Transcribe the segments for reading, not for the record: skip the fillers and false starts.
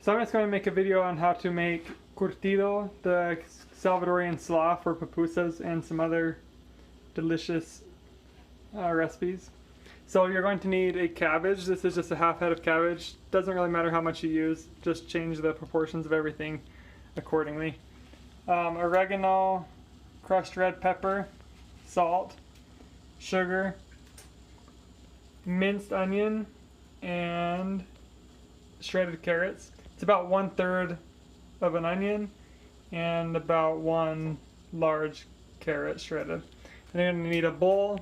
So I'm just going to make a video on how to make curtido, the Salvadorian slaw for pupusas, and some other delicious recipes. So you're going to need a cabbage. This is just a half head of cabbage. Doesn't really matter how much you use, just change the proportions of everything accordingly. Oregano, crushed red pepper, salt, sugar, minced onion, and shredded carrots. It's about 1/3 of an onion and about 1 large carrot shredded. And you're going to need a bowl,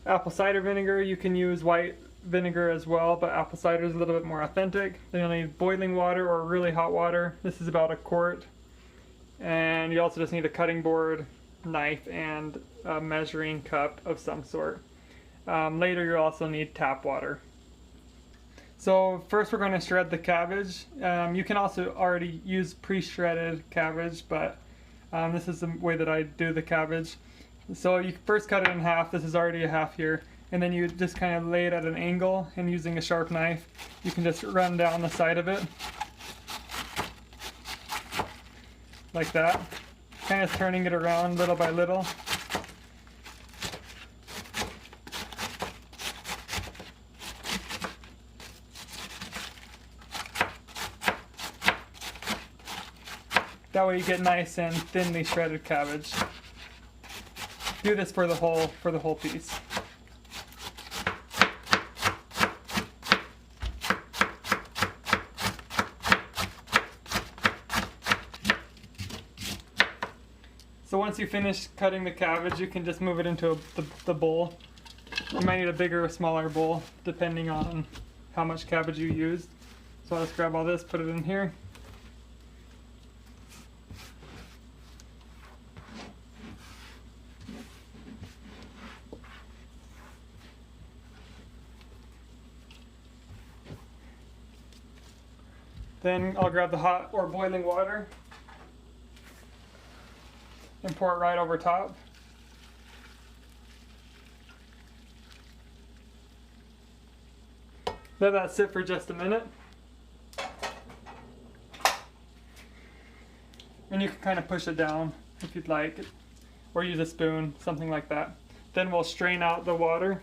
apple cider vinegar. You can use white vinegar as well, but apple cider is a little bit more authentic. Then you'll need boiling water or really hot water. This is about a quart. And you also just need a cutting board, knife, and a measuring cup of some sort. Later you'll also need tap water. So first we're going to shred the cabbage. You can also already use pre-shredded cabbage, but this is the way that I do the cabbage. So you first cut it in half. This is already a half here. And then you just kind of lay it at an angle, and using a sharp knife, you can just run down the side of it. Like that. Kind of turning it around little by little. That way you get nice and thinly shredded cabbage. Do this for the whole piece. So once you finish cutting the cabbage, you can just move it into the bowl. You might need a bigger or smaller bowl depending on how much cabbage you used. So I'll just grab all this, put it in here. Then I'll grab the hot or boiling water and pour it right over top. Let that sit for just a minute. And you can kind of push it down if you'd like, or use a spoon, something like that. Then we'll strain out the water.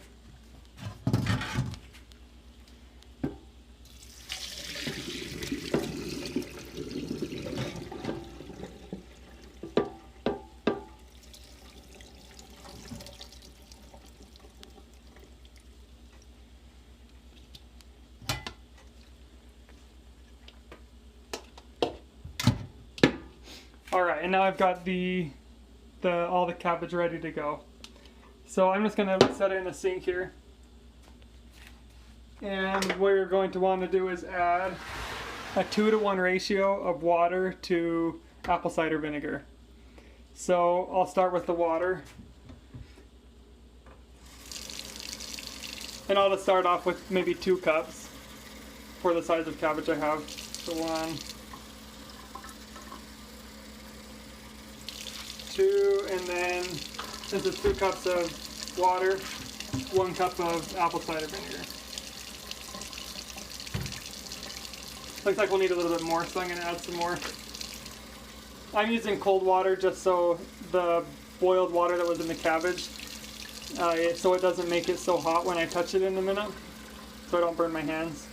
Alright, and now I've got all the cabbage ready to go. So I'm just going to set it in the sink here. And what you're going to want to do is add a 2-to-1 ratio of water to apple cider vinegar. So I'll start with the water. And I'll just start off with maybe 2 cups for the size of cabbage I have. So 1, 2, and then since it's 2 cups of water, 1 cup of apple cider vinegar. Looks like we'll need a little bit more, so I'm going to add some more. I'm using cold water just so the boiled water that was in the cabbage, so it doesn't make it so hot when I touch it in a minute, so I don't burn my hands.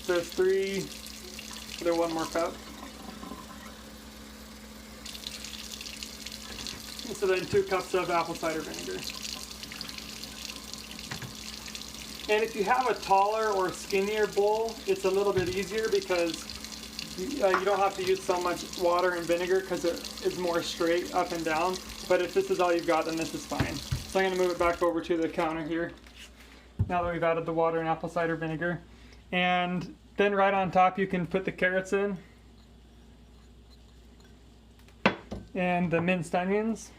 There's 3, there's 1 more cup. And so then 2 cups of apple cider vinegar. And if you have a taller or skinnier bowl, it's a little bit easier because you don't have to use so much water and vinegar because it's more straight up and down. But if this is all you've got, then this is fine. So I'm going to move it back over to the counter here, now that we've added the water and apple cider vinegar. And then right on top you can put the carrots in and the minced onions.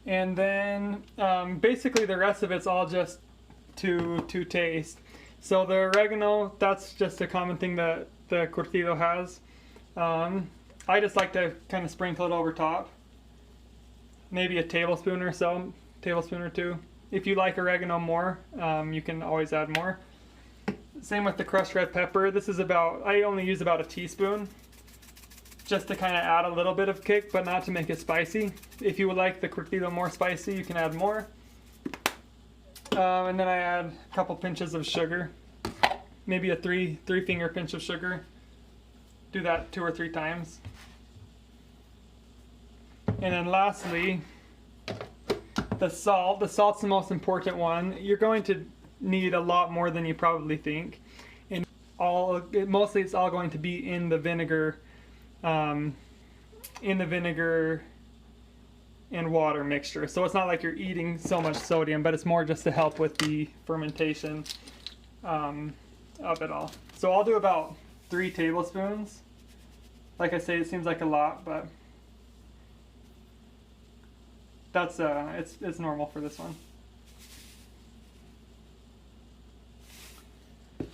And then basically the rest of it's all just to taste. So the oregano, that's just a common thing that the curtido has. I just like to kind of sprinkle it over top. maybe a tablespoon or so, tablespoon or two. If you like oregano more, you can always add more. Same with the crushed red pepper. This is about, I only use about a teaspoon, just to kind of add a little bit of kick, but not to make it spicy. If you would like the curtido more spicy, you can add more. And then I add a couple pinches of sugar, maybe a three finger pinch of sugar. Do that 2 or 3 times. And then lastly, the salt. The salt's the most important one. You're going to need a lot more than you probably think. And mostly it's all going to be in the vinegar, and water mixture. So it's not like you're eating so much sodium, but it's more just to help with the fermentation of it all. So I'll do about 3 tablespoons. Like I say, it seems like a lot, but that's it's normal for this one.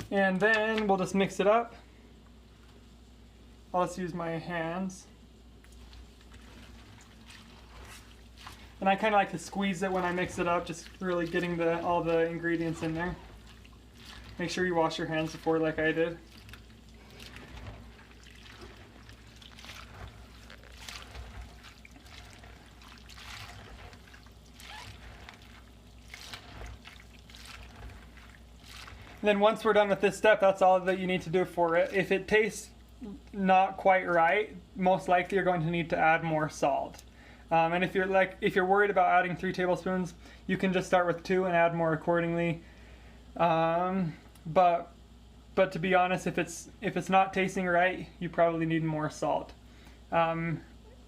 And then we'll just mix it up. I'll just use my hands. And I kind of like to squeeze it when I mix it up, just really getting all the ingredients in there. Make sure you wash your hands before, like I did. And then once we're done with this step, that's all that you need to do for it. If it tastes not quite right, most likely you're going to need to add more salt. And if you're worried about adding 3 tablespoons, you can just start with 2 and add more accordingly. But to be honest, if it's not tasting right, you probably need more salt. In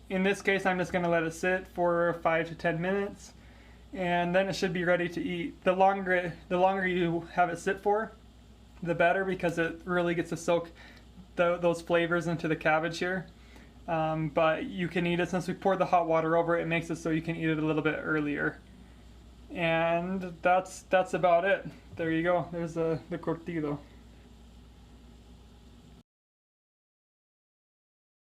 this case, I'm just going to let it sit for 5 to 10 minutes, and then it should be ready to eat. The longer you have it sit for, the better, because it really gets to soak those flavors into the cabbage here. But you can eat it, since we poured the hot water over it, it makes it so you can eat it a little bit earlier. And that's about it. There you go. There's the curtido.